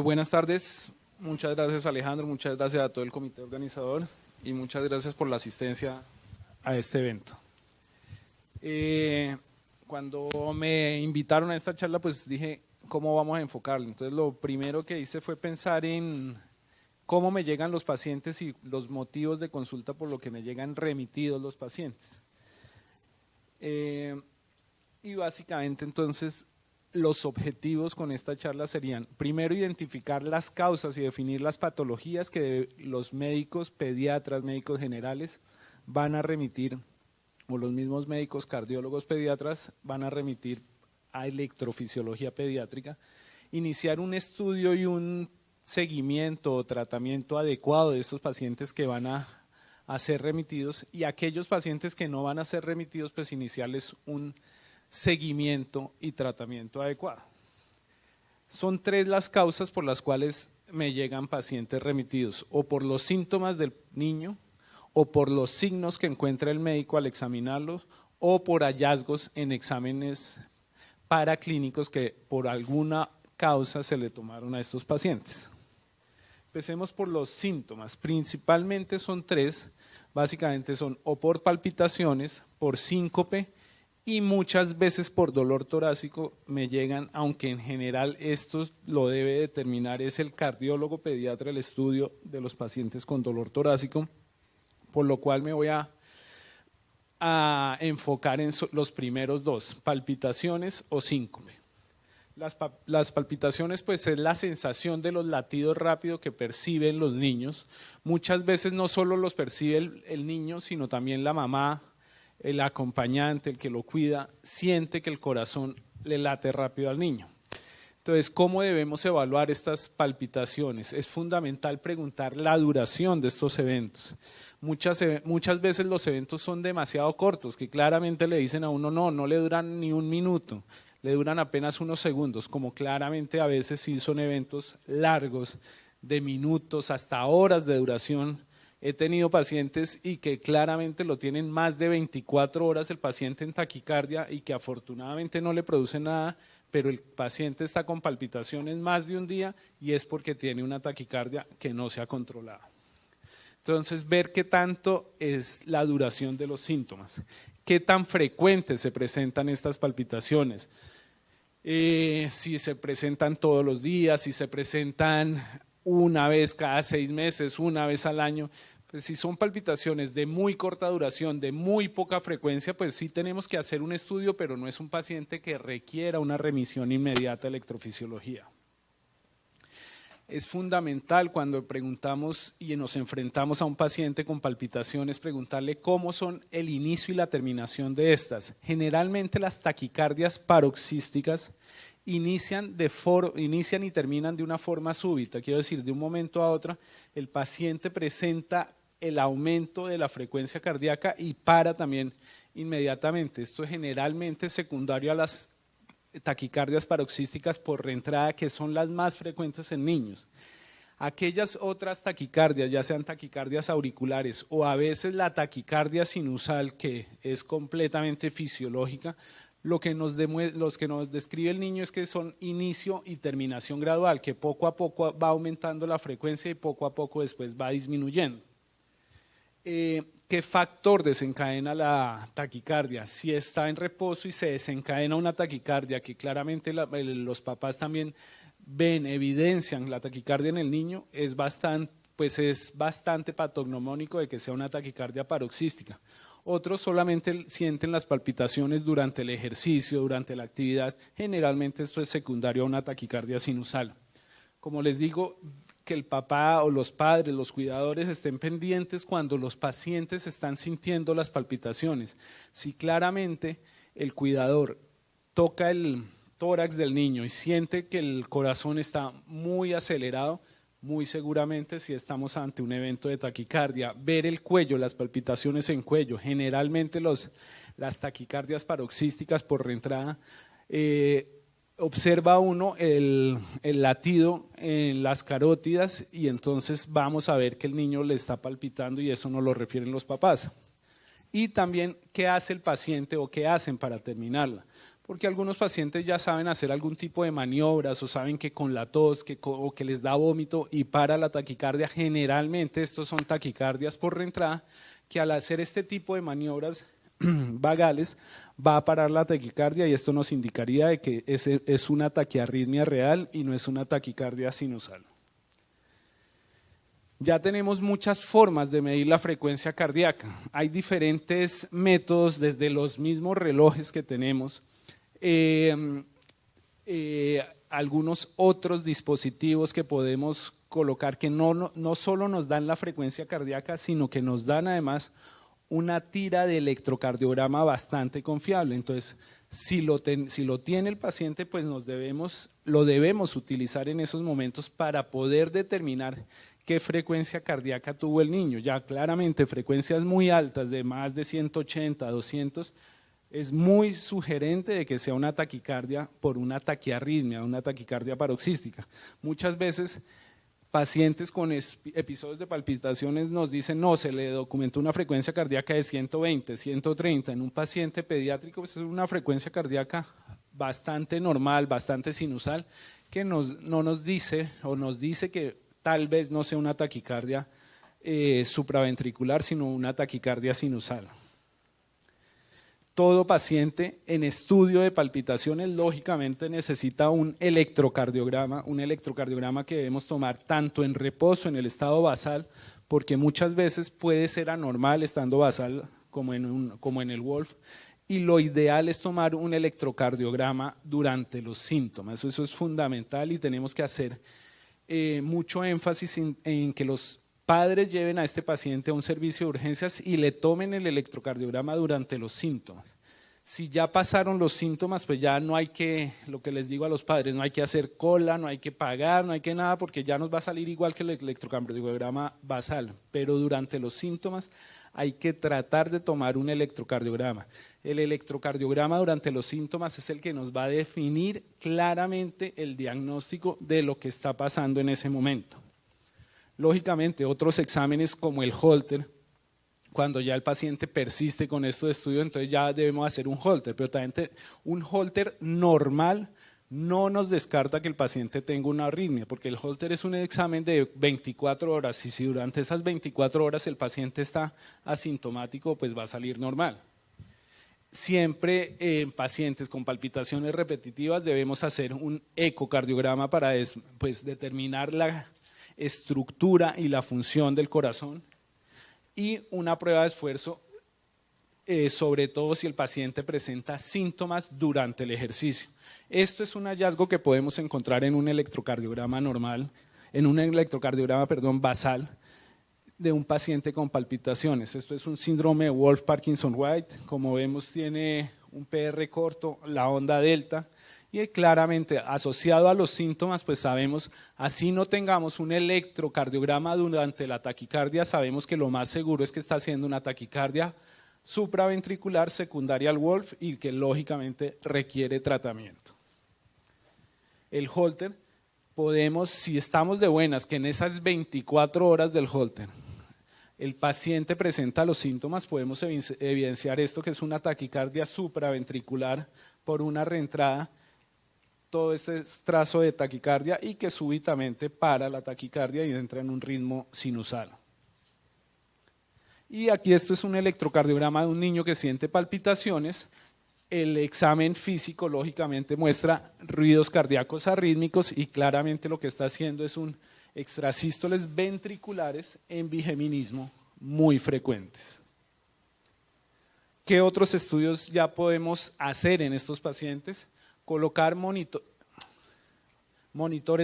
Buenas tardes, muchas gracias Alejandro, muchas gracias a todo el comité organizador y muchas gracias por la asistencia a este evento. Cuando me invitaron a esta charla, pues dije, ¿cómo vamos a enfocarlo? Entonces lo primero que hice fue pensar en cómo me llegan los pacientes y los motivos de consulta por lo que me llegan remitidos los pacientes. Y básicamente entonces los objetivos con esta charla serían, primero, identificar las causas y definir las patologías que los médicos, pediatras, médicos generales van a remitir, o los mismos médicos cardiólogos pediatras van a remitir a electrofisiología pediátrica, iniciar un estudio y un seguimiento o tratamiento adecuado de estos pacientes que van a ser remitidos, y aquellos pacientes que no van a ser remitidos, pues iniciarles un seguimiento y tratamiento adecuado. Son tres las causas por las cuales me llegan pacientes remitidos: o por los síntomas del niño, o por los signos que encuentra el médico al examinarlos, o por hallazgos en exámenes paraclínicos que por alguna causa se le tomaron a estos pacientes. Empecemos por los síntomas. Principalmente son tres, básicamente son o por palpitaciones, por síncope, y muchas veces por dolor torácico me llegan, aunque en general esto lo debe determinar es el cardiólogo pediatra el estudio de los pacientes con dolor torácico, por lo cual me voy a enfocar en los primeros dos, palpitaciones o síncope. Las palpitaciones pues es la sensación de los latidos rápidos que perciben los niños. Muchas veces no solo los percibe el niño, sino también la mamá, el acompañante, el que lo cuida, siente que el corazón le late rápido al niño. Entonces, ¿cómo debemos evaluar estas palpitaciones? Es fundamental preguntar la duración de estos eventos. Muchas veces los eventos son demasiado cortos, que claramente le dicen a uno, no le duran ni un minuto, le duran apenas unos segundos, como claramente a veces sí son eventos largos, de minutos hasta horas de duración. He tenido pacientes y que claramente lo tienen más de 24 horas el paciente en taquicardia y que afortunadamente no le produce nada, pero el paciente está con palpitaciones más de un día y es porque tiene una taquicardia que no se ha controlado. Entonces, ver qué tanto es la duración de los síntomas, qué tan frecuentes se presentan estas palpitaciones, si se presentan todos los días, si se presentan una vez cada 6 meses, una vez al año. Pues si son palpitaciones de muy corta duración, de muy poca frecuencia, pues sí tenemos que hacer un estudio, pero no es un paciente que requiera una remisión inmediata a electrofisiología. Es fundamental cuando preguntamos y nos enfrentamos a un paciente con palpitaciones, preguntarle cómo son el inicio y la terminación de estas. Generalmente las taquicardias paroxísticas inician y terminan de una forma súbita, quiero decir, de un momento a otro, el paciente presenta el aumento de la frecuencia cardíaca y para también inmediatamente. Esto es generalmente secundario a las taquicardias paroxísticas por reentrada, que son las más frecuentes en niños. Aquellas otras taquicardias, ya sean taquicardias auriculares o a veces la taquicardia sinusal, que es completamente fisiológica, lo que nos describe el niño es que son inicio y terminación gradual, que poco a poco va aumentando la frecuencia y poco a poco después va disminuyendo. ¿Qué factor desencadena la taquicardia? Si está en reposo y se desencadena una taquicardia, que claramente los papás también evidencian la taquicardia en el niño, es bastante patognomónico de que sea una taquicardia paroxística. Otros solamente sienten las palpitaciones durante el ejercicio, durante la actividad. Generalmente esto es secundario a una taquicardia sinusal. Como les digo, que el papá o los padres, los cuidadores estén pendientes cuando los pacientes están sintiendo las palpitaciones. Si claramente el cuidador toca el tórax del niño y siente que el corazón está muy acelerado, muy seguramente si estamos ante un evento de taquicardia. Ver el cuello, las palpitaciones en cuello, generalmente las taquicardias paroxísticas por reentrada, observa uno el latido en las carótidas y entonces vamos a ver que el niño le está palpitando y eso nos lo refieren los papás. Y también qué hace el paciente o qué hacen para terminarla. Porque algunos pacientes ya saben hacer algún tipo de maniobras o saben que con la tos o que les da vómito y para la taquicardia, generalmente estos son taquicardias por reentrada, que al hacer este tipo de maniobras vagales va a parar la taquicardia y esto nos indicaría de que es una taquiarritmia real y no es una taquicardia sinusal. Ya tenemos muchas formas de medir la frecuencia cardíaca. Hay diferentes métodos desde los mismos relojes que tenemos. Algunos otros dispositivos que podemos colocar que no solo nos dan la frecuencia cardíaca, sino que nos dan además una tira de electrocardiograma bastante confiable. Entonces, si lo tiene el paciente, pues lo debemos utilizar en esos momentos para poder determinar qué frecuencia cardíaca tuvo el niño. Ya claramente frecuencias muy altas de más de 180, 200, es muy sugerente de que sea una taquicardia por una taquiarritmia, una taquicardia paroxística. Muchas veces pacientes con episodios de palpitaciones nos dicen, no, se le documentó una frecuencia cardíaca de 120, 130. En un paciente pediátrico pues es una frecuencia cardíaca bastante normal, bastante sinusal, que no nos dice o nos dice que tal vez no sea una taquicardia supraventricular, sino una taquicardia sinusal. Todo paciente en estudio de palpitaciones lógicamente necesita un electrocardiograma que debemos tomar tanto en reposo, en el estado basal, porque muchas veces puede ser anormal estando basal como en el Wolf, y lo ideal es tomar un electrocardiograma durante los síntomas. Eso es fundamental y tenemos que hacer mucho énfasis en que los padres lleven a este paciente a un servicio de urgencias y le tomen el electrocardiograma durante los síntomas. Si ya pasaron los síntomas, pues ya no hay que, lo que les digo a los padres, no hay que hacer cola, no hay que pagar, no hay que nada, porque ya nos va a salir igual que el electrocardiograma basal. Pero durante los síntomas hay que tratar de tomar un electrocardiograma. El electrocardiograma durante los síntomas es el que nos va a definir claramente el diagnóstico de lo que está pasando en ese momento. Lógicamente, otros exámenes como el Holter, cuando ya el paciente persiste con esto de estudio, entonces ya debemos hacer un Holter, pero también un Holter normal no nos descarta que el paciente tenga una arritmia, porque el Holter es un examen de 24 horas y si durante esas 24 horas el paciente está asintomático, pues va a salir normal. Siempre en pacientes con palpitaciones repetitivas debemos hacer un ecocardiograma para determinar la estructura y la función del corazón y una prueba de esfuerzo, sobre todo si el paciente presenta síntomas durante el ejercicio. Esto es un hallazgo que podemos encontrar en un electrocardiograma normal, en un electrocardiograma, basal de un paciente con palpitaciones. Esto es un síndrome de Wolff-Parkinson-White, como vemos tiene un PR corto, la onda delta, y claramente asociado a los síntomas, pues sabemos, así no tengamos un electrocardiograma durante la taquicardia, sabemos que lo más seguro es que está haciendo una taquicardia supraventricular secundaria al Wolff y que lógicamente requiere tratamiento. El Holter, podemos, si estamos de buenas, que en esas 24 horas del Holter el paciente presenta los síntomas, podemos evidenciar esto que es una taquicardia supraventricular por una reentrada, todo este trazo de taquicardia y que súbitamente para la taquicardia y entra en un ritmo sinusal. Y aquí esto es un electrocardiograma de un niño que siente palpitaciones. El examen físico lógicamente muestra ruidos cardíacos arrítmicos y claramente lo que está haciendo es un extrasístoles ventriculares en bigeminismo muy frecuentes. ¿Qué otros estudios ya podemos hacer en estos pacientes? Colocar monitores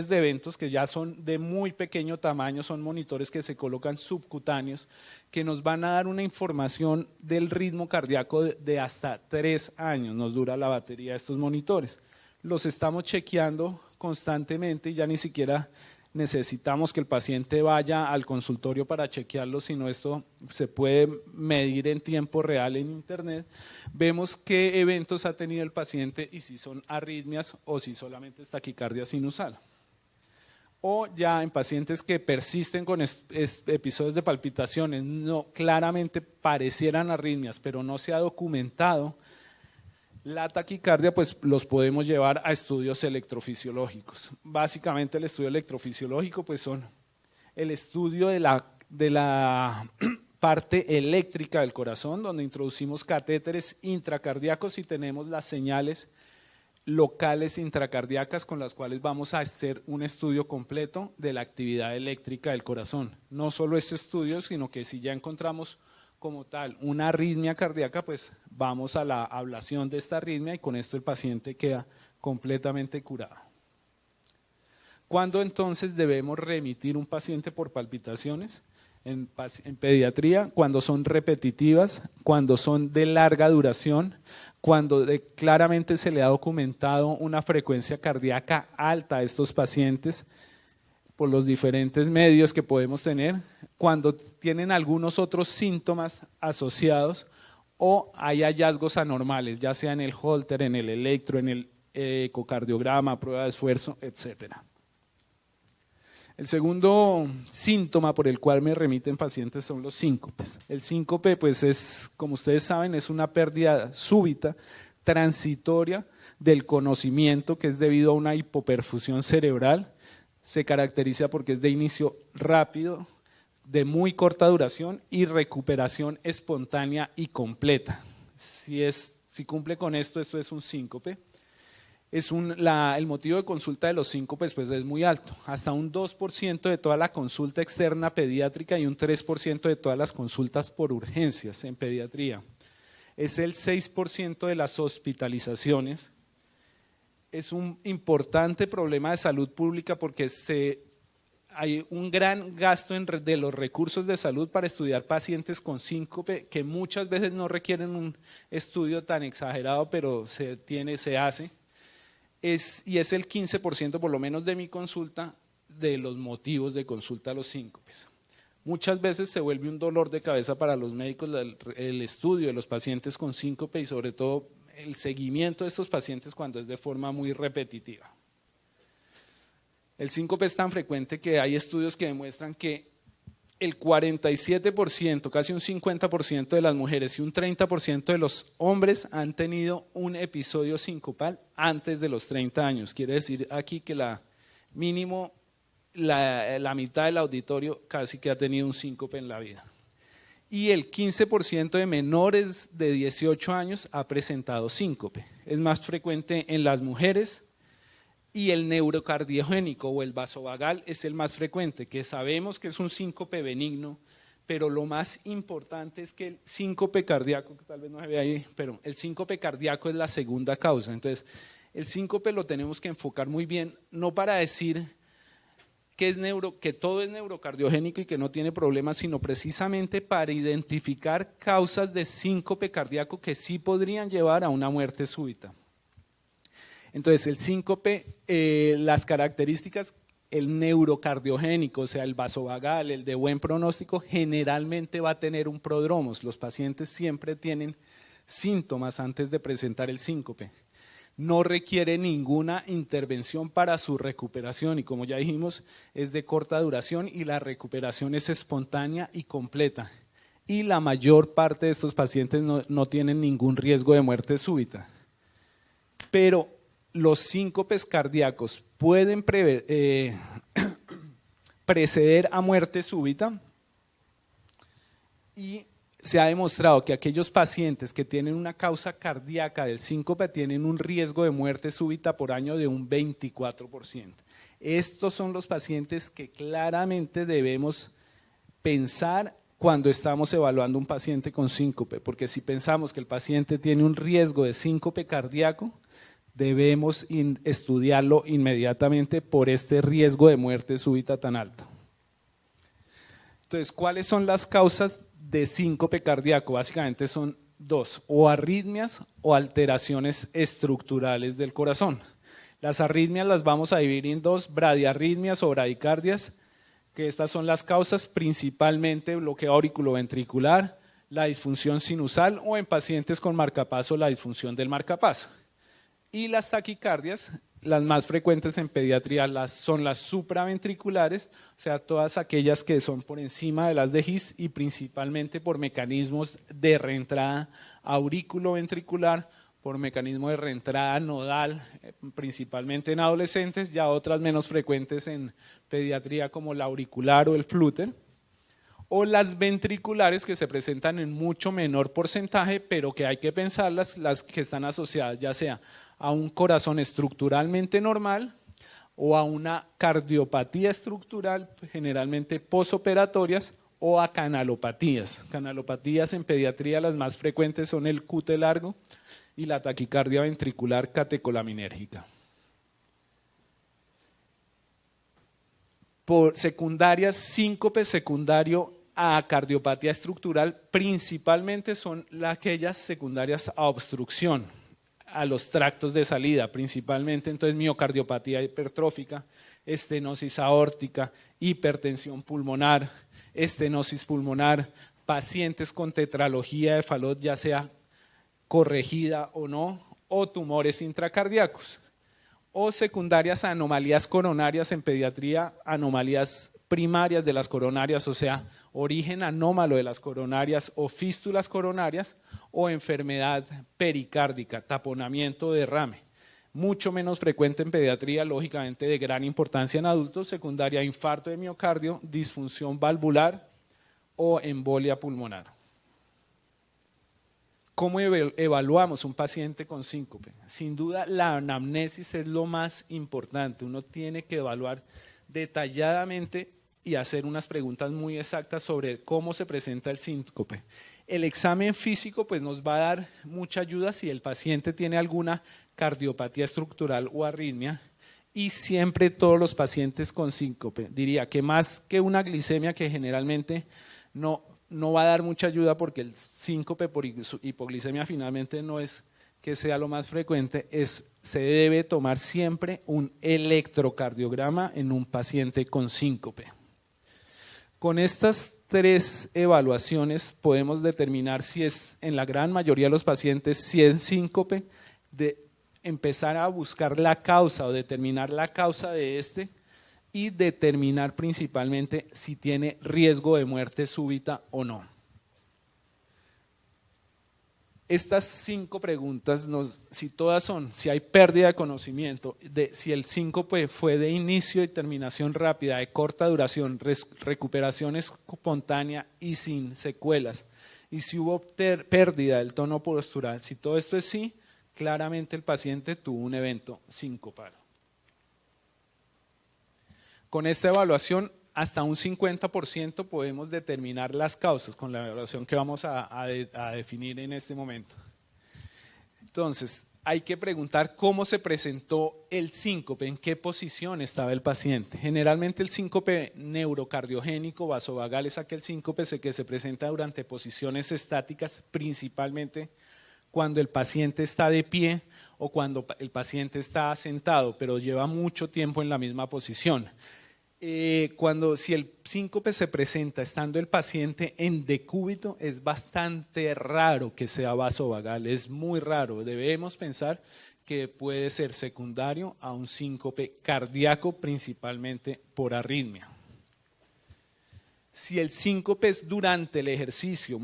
de eventos que ya son de muy pequeño tamaño, son monitores que se colocan subcutáneos, que nos van a dar una información del ritmo cardíaco de hasta 3 años, nos dura la batería de estos monitores. los estamos chequeando constantemente y ya ni siquiera necesitamos que el paciente vaya al consultorio para chequearlo, sino esto se puede medir en tiempo real en internet. Vemos qué eventos ha tenido el paciente y si son arritmias o si solamente es taquicardia sinusal. O ya en pacientes que persisten con episodios de palpitaciones, no, claramente parecieran arritmias, pero no se ha documentado la taquicardia, pues los podemos llevar a estudios electrofisiológicos. Básicamente el estudio electrofisiológico pues son el estudio de la parte eléctrica del corazón, donde introducimos catéteres intracardíacos y tenemos las señales locales intracardíacas con las cuales vamos a hacer un estudio completo de la actividad eléctrica del corazón. No solo este estudio, sino que si ya encontramos como tal una arritmia cardíaca, pues vamos a la ablación de esta arritmia y con esto el paciente queda completamente curado. ¿Cuándo entonces debemos remitir un paciente por palpitaciones? En pediatría, cuando son repetitivas, cuando son de larga duración, cuando claramente se le ha documentado una frecuencia cardíaca alta a estos pacientes por los diferentes medios que podemos tener, cuando tienen algunos otros síntomas asociados o hay hallazgos anormales, ya sea en el Holter, en el electro, en el ecocardiograma, prueba de esfuerzo, etcétera. El segundo síntoma por el cual me remiten pacientes son los síncopes. El síncope, pues es, como ustedes saben, es una pérdida súbita, transitoria del conocimiento que es debido a una hipoperfusión cerebral. Se caracteriza porque es de inicio rápido, de muy corta duración y recuperación espontánea y completa. Si cumple con esto es un síncope. El motivo de consulta de los síncopes pues es muy alto, hasta un 2% de toda la consulta externa pediátrica y un 3% de todas las consultas por urgencias en pediatría. Es el 6% de las hospitalizaciones. Es un importante problema de salud pública porque hay un gran gasto de los recursos de salud para estudiar pacientes con síncope que muchas veces no requieren un estudio tan exagerado, pero se hace. Y es el 15% por lo menos de mi consulta de los motivos de consulta a los síncopes. Muchas veces se vuelve un dolor de cabeza para los médicos el estudio de los pacientes con síncope y sobre todo el seguimiento de estos pacientes cuando es de forma muy repetitiva. El síncope es tan frecuente que hay estudios que demuestran que el 47%, casi un 50% de las mujeres y un 30% de los hombres han tenido un episodio sincopal antes de los 30 años. Quiere decir aquí que mínimo la mitad del auditorio casi que ha tenido un síncope en la vida. Y el 15% de menores de 18 años ha presentado síncope. Es más frecuente en las mujeres. Y el neurocardiogénico o el vasovagal es el más frecuente, que sabemos que es un síncope benigno, pero lo más importante es que el síncope cardíaco, que tal vez no se ve ahí, pero el síncope cardíaco es la segunda causa. Entonces, el síncope lo tenemos que enfocar muy bien, no para decir que todo es neurocardiogénico y que no tiene problemas, sino precisamente para identificar causas de síncope cardíaco que sí podrían llevar a una muerte súbita. Entonces, el síncope, las características, el neurocardiogénico, o sea, el vasovagal, el de buen pronóstico, generalmente va a tener un prodromos. Los pacientes siempre tienen síntomas antes de presentar el síncope. No requiere ninguna intervención para su recuperación y como ya dijimos, es de corta duración y la recuperación es espontánea y completa. Y la mayor parte de estos pacientes no tienen ningún riesgo de muerte súbita. Pero los síncopes cardíacos pueden preceder a muerte súbita y se ha demostrado que aquellos pacientes que tienen una causa cardíaca del síncope tienen un riesgo de muerte súbita por año de un 24%. Estos son los pacientes que claramente debemos pensar cuando estamos evaluando un paciente con síncope, porque si pensamos que el paciente tiene un riesgo de síncope cardíaco, debemos estudiarlo inmediatamente por este riesgo de muerte súbita tan alto. Entonces, ¿cuáles son las causas de síncope cardíaco? Básicamente son dos, o arritmias o alteraciones estructurales del corazón. Las arritmias las vamos a dividir en dos: bradiarritmias o bradicardias, que estas son las causas, principalmente bloqueo auriculoventricular, la disfunción sinusal o en pacientes con marcapaso la disfunción del marcapaso. Y las taquicardias, las más frecuentes en pediatría, son las supraventriculares, o sea, todas aquellas que son por encima de las de His y principalmente por mecanismos de reentrada auriculoventricular, por mecanismo de reentrada nodal, principalmente en adolescentes, ya otras menos frecuentes en pediatría como la auricular o el flúter, o las ventriculares que se presentan en mucho menor porcentaje, pero que hay que pensarlas, las que están asociadas ya sea a un corazón estructuralmente normal o a una cardiopatía estructural, generalmente posoperatorias, o a canalopatías. Canalopatías en pediatría las más frecuentes son el QT largo y la taquicardia ventricular catecolaminérgica. Por secundarias, síncope secundario a cardiopatía estructural, principalmente son aquellas secundarias a obstrucción, a los tractos de salida, principalmente entonces miocardiopatía hipertrófica, estenosis aórtica, hipertensión pulmonar, estenosis pulmonar, pacientes con tetralogía de Fallot, ya sea corregida o no, o tumores intracardíacos, o secundarias a anomalías coronarias en pediatría, anomalías primarias de las coronarias, o sea, origen anómalo de las coronarias o fístulas coronarias, o enfermedad pericárdica, taponamiento, derrame. Mucho menos frecuente en pediatría, lógicamente de gran importancia en adultos, secundaria a infarto de miocardio, disfunción valvular o embolia pulmonar. ¿Cómo evaluamos un paciente con síncope? Sin duda la anamnesis es lo más importante. Uno tiene que evaluar detalladamente y hacer unas preguntas muy exactas sobre cómo se presenta el síncope. El examen físico pues, nos va a dar mucha ayuda si el paciente tiene alguna cardiopatía estructural o arritmia, y siempre todos los pacientes con síncope. Diría que más que una glicemia, que generalmente no va a dar mucha ayuda porque el síncope por hipoglicemia finalmente no es que sea lo más frecuente, se debe tomar siempre un electrocardiograma en un paciente con síncope. Con estas tres evaluaciones podemos determinar si es, en la gran mayoría de los pacientes, si es síncope, de empezar a buscar la causa o determinar la causa de este, y determinar principalmente si tiene riesgo de muerte súbita o no. Estas 5 preguntas, si todas son, si hay pérdida de conocimiento, si el síncope fue de inicio y terminación rápida, de corta duración, recuperación espontánea y sin secuelas, y si hubo pérdida del tono postural, si todo esto es sí, claramente el paciente tuvo un evento sincopal. Con esta evaluación, hasta un 50% podemos determinar las causas con la evaluación que vamos a definir en este momento. Entonces, hay que preguntar cómo se presentó el síncope, en qué posición estaba el paciente. Generalmente el síncope neurocardiogénico vasovagal es aquel síncope que se presenta durante posiciones estáticas, principalmente cuando el paciente está de pie o cuando el paciente está sentado, pero lleva mucho tiempo en la misma posición. Si el síncope se presenta estando el paciente en decúbito, es bastante raro que sea vasovagal, es muy raro. Debemos pensar que puede ser secundario a un síncope cardíaco, principalmente por arritmia. Si el síncope es durante el ejercicio,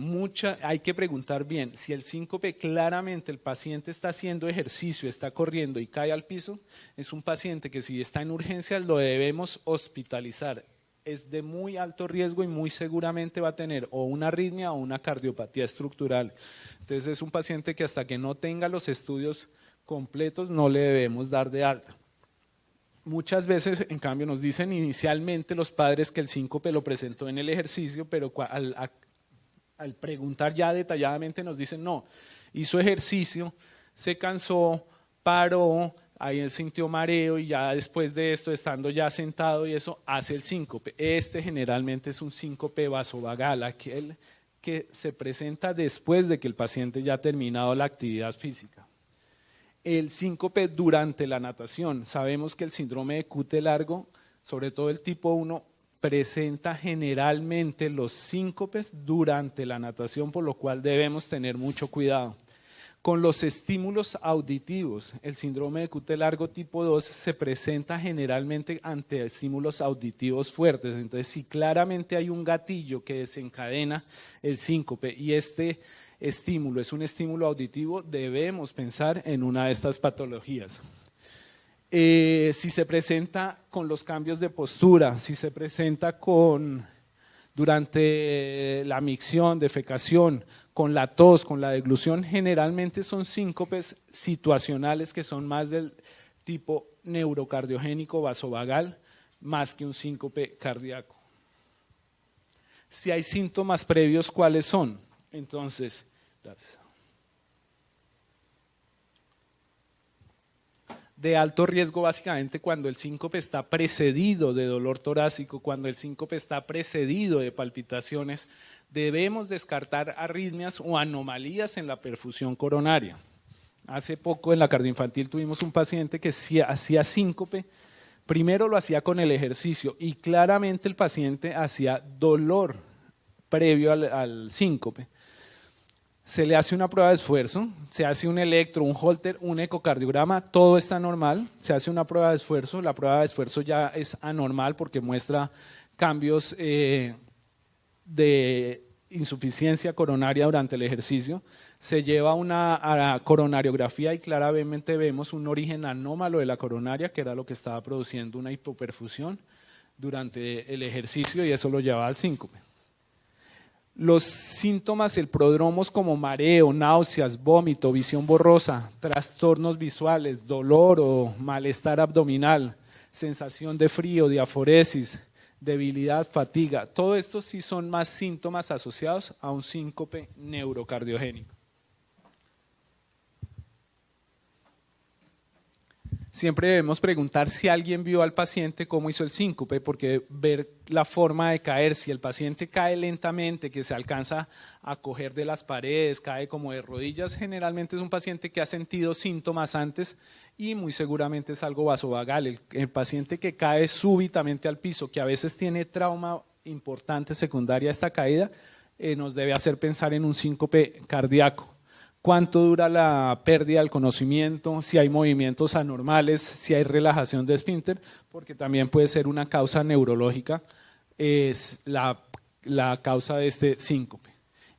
hay que preguntar bien, si el síncope claramente el paciente está haciendo ejercicio, está corriendo y cae al piso, es un paciente que si está en urgencias lo debemos hospitalizar. Es de muy alto riesgo y muy seguramente va a tener o una arritmia o una cardiopatía estructural. Entonces es un paciente que hasta que no tenga los estudios completos no le debemos dar de alta. Muchas veces, en cambio, nos dicen inicialmente los padres que el síncope lo presentó en el ejercicio, pero al preguntar ya detalladamente nos dicen no, hizo ejercicio, se cansó, paró, ahí él sintió mareo y ya después de esto, estando ya sentado y eso, hace el síncope. Este generalmente es un síncope vasovagal, aquel que se presenta después de que el paciente ya ha terminado la actividad física. El síncope durante la natación. Sabemos que el síndrome de Cute largo, sobre todo el tipo 1, presenta generalmente los síncopes durante la natación, por lo cual debemos tener mucho cuidado. Con los estímulos auditivos, el síndrome de Cute largo tipo 2 se presenta generalmente ante estímulos auditivos fuertes. Entonces, si claramente hay un gatillo que desencadena el síncope y este estímulo es un estímulo auditivo, debemos pensar en una de estas patologías. Si se presenta con los cambios de postura, si se presenta durante la micción, defecación, con la tos, con la deglución, generalmente son síncopes situacionales que son más del tipo neurocardiogénico vasovagal, más que un síncope cardíaco. Si hay síntomas previos, ¿cuáles son? Entonces, de alto riesgo básicamente cuando el síncope está precedido de dolor torácico, cuando el síncope está precedido de palpitaciones, debemos descartar arritmias o anomalías en la perfusión coronaria. Hace poco en la cardioinfantil tuvimos un paciente que hacía síncope, primero lo hacía con el ejercicio y claramente el paciente hacía dolor previo al síncope. Se le hace una prueba de esfuerzo, se hace un electro, un Holter, un ecocardiograma, todo está normal, se hace una prueba de esfuerzo, la prueba de esfuerzo ya es anormal porque muestra cambios de insuficiencia coronaria durante el ejercicio, se lleva una coronariografía y claramente vemos un origen anómalo de la coronaria, que era lo que estaba produciendo una hipoperfusión durante el ejercicio y eso lo llevaba al síncope. Los síntomas, el prodromos como mareo, náuseas, vómito, visión borrosa, trastornos visuales, dolor o malestar abdominal, sensación de frío, diaforesis, debilidad, fatiga, todo esto sí son más síntomas asociados a un síncope neurocardiogénico. Siempre debemos preguntar si alguien vio al paciente cómo hizo el síncope, porque ver la forma de caer, si el paciente cae lentamente, que se alcanza a coger de las paredes, cae como de rodillas, generalmente es un paciente que ha sentido síntomas antes y muy seguramente es algo vasovagal. El paciente que cae súbitamente al piso, que a veces tiene trauma importante secundaria a esta caída, nos debe hacer pensar en un síncope cardíaco. Cuánto dura la pérdida del conocimiento, si hay movimientos anormales, si hay relajación de esfínter, porque también puede ser una causa neurológica, es la causa de este síncope.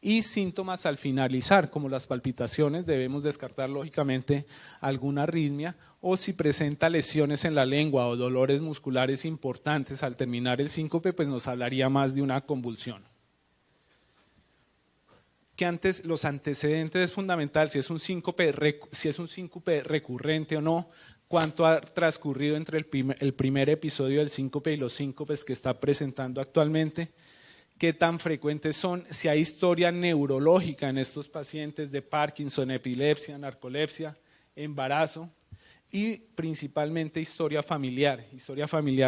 Y síntomas al finalizar, como las palpitaciones, debemos descartar lógicamente alguna arritmia, o si presenta lesiones en la lengua o dolores musculares importantes al terminar el síncope, pues nos hablaría más de una convulsión. Que antes los antecedentes es fundamental, si es un síncope recurrente o no, cuánto ha transcurrido entre el primer episodio del síncope y los síncopes que está presentando actualmente, qué tan frecuentes son, si hay historia neurológica en estos pacientes de Parkinson, epilepsia, narcolepsia, embarazo y principalmente historia familiar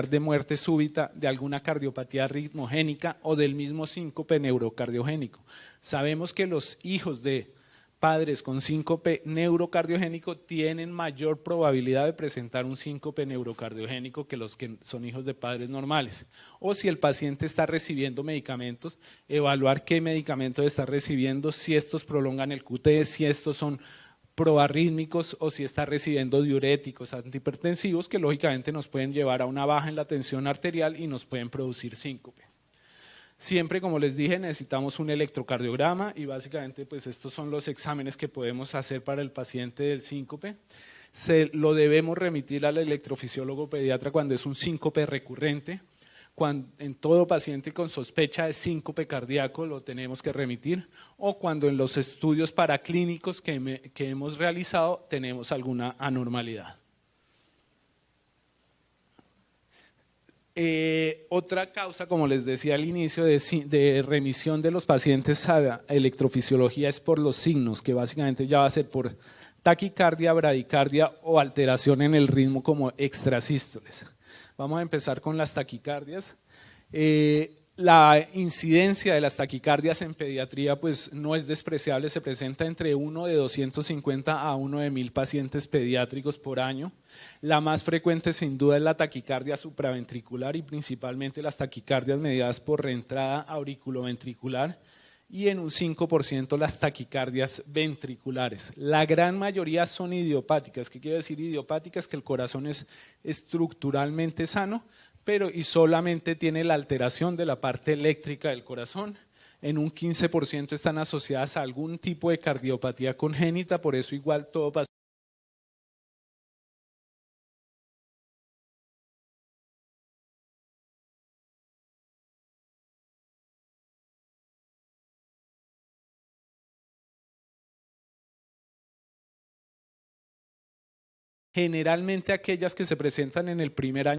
de muerte súbita, de alguna cardiopatía ritmogénica o del mismo síncope neurocardiogénico. Sabemos que los hijos de padres con síncope neurocardiogénico tienen mayor probabilidad de presentar un síncope neurocardiogénico que los que son hijos de padres normales. O si el paciente está recibiendo medicamentos, evaluar qué medicamentos está recibiendo, si estos prolongan el QT, si estos son proarrítmicos o si está recibiendo diuréticos antihipertensivos que lógicamente nos pueden llevar a una baja en la tensión arterial y nos pueden producir síncope. Siempre, como les dije, necesitamos un electrocardiograma y básicamente pues estos son los exámenes que podemos hacer para el paciente del síncope. Lo debemos remitir al electrofisiólogo pediatra cuando es un síncope recurrente. En todo paciente con sospecha de síncope cardíaco lo tenemos que remitir, o cuando en los estudios paraclínicos que hemos realizado tenemos alguna anormalidad. Otra causa, como les decía al inicio, de remisión de los pacientes a la electrofisiología es por los signos, que básicamente ya va a ser por taquicardia, bradicardia o alteración en el ritmo como extrasístoles. Vamos a empezar con las taquicardias. La incidencia de las taquicardias en pediatría pues no es despreciable, se presenta entre uno de 250 a uno de 1000 pacientes pediátricos por año. La más frecuente sin duda es la taquicardia supraventricular y principalmente las taquicardias mediadas por reentrada auriculoventricular y en un 5% las taquicardias ventriculares. La gran mayoría son idiopáticas. ¿Qué quiere decir idiopáticas? Que el corazón es estructuralmente sano, pero y solamente tiene la alteración de la parte eléctrica del corazón. En un 15% están asociadas a algún tipo de cardiopatía congénita, por eso igual todo pasa. Generalmente aquellas que se presentan en el primer año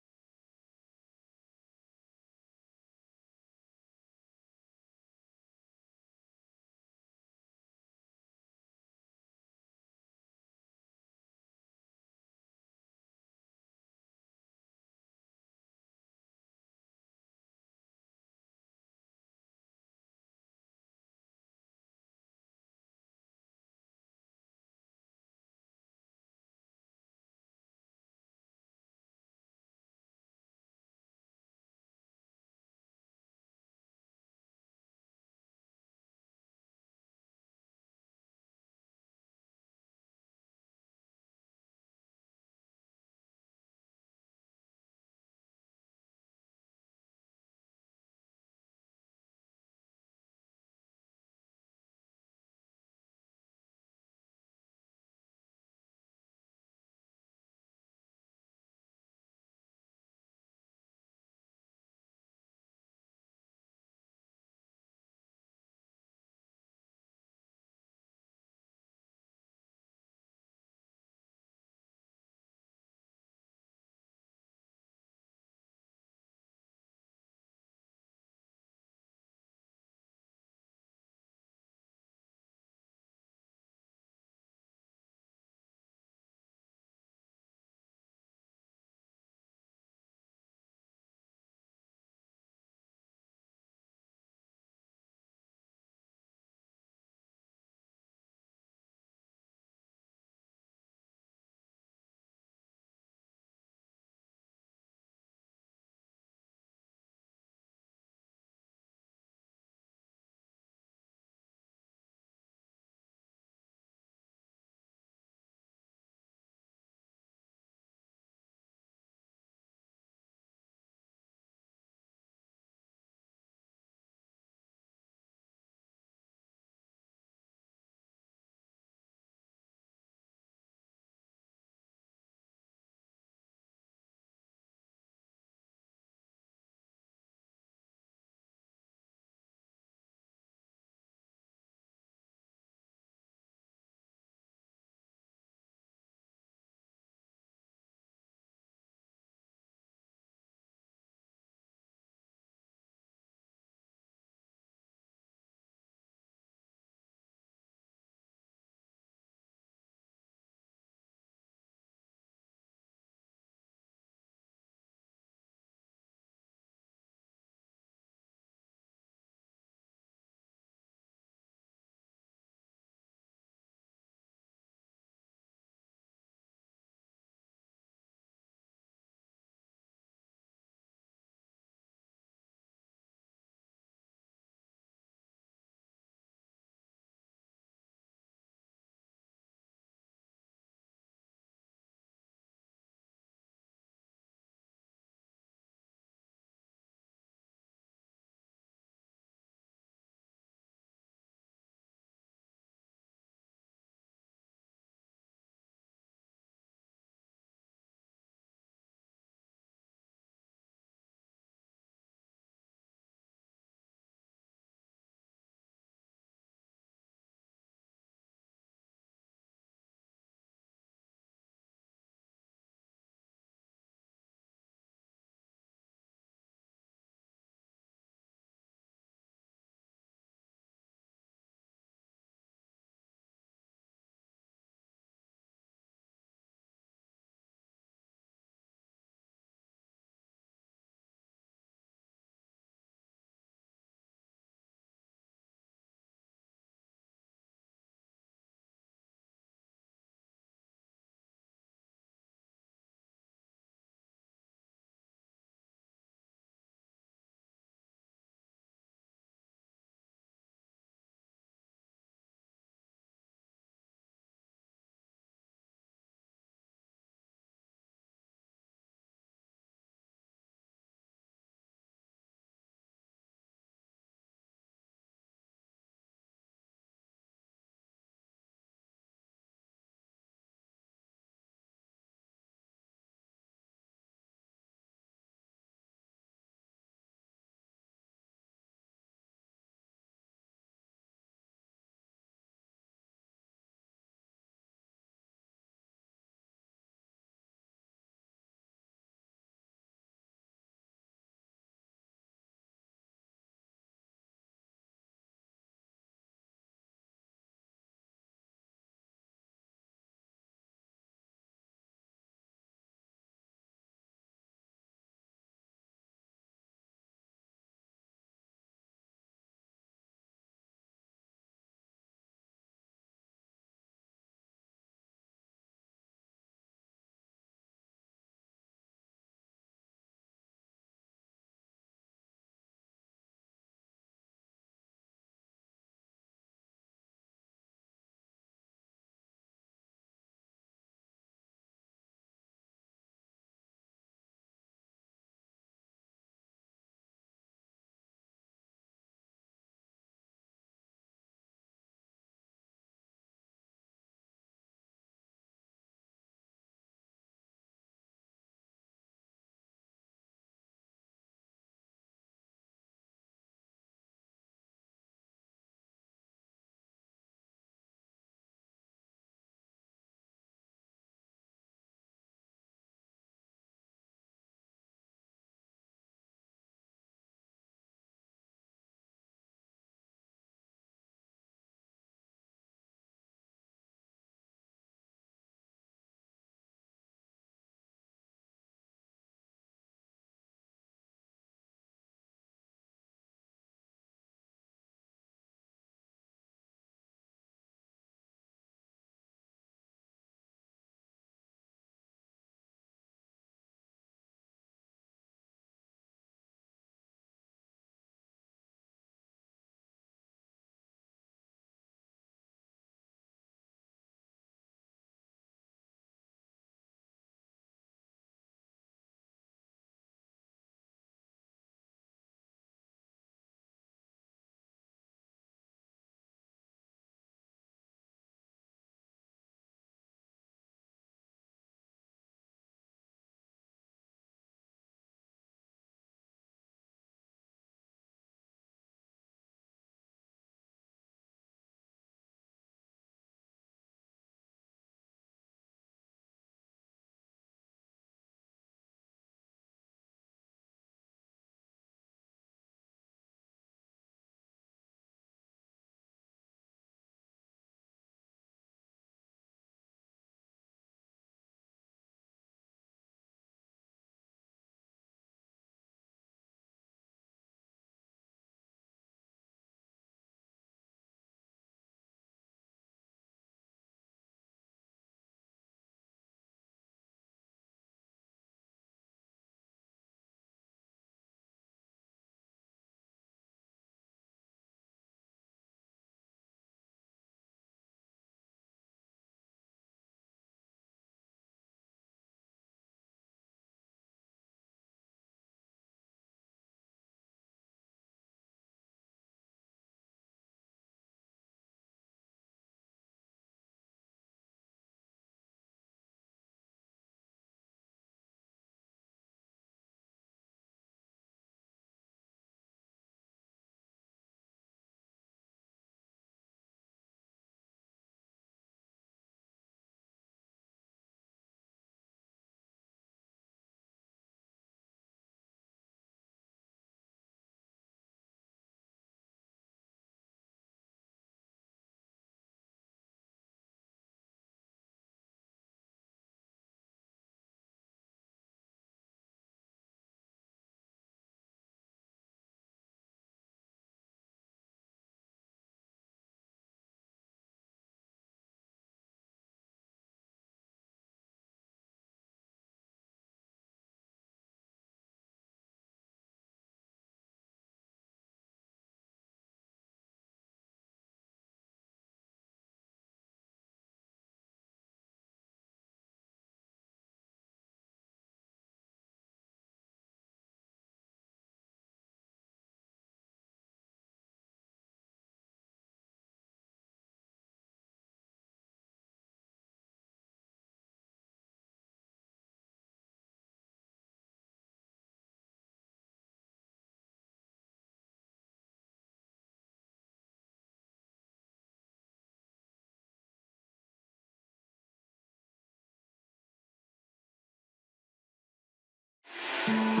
Thank you.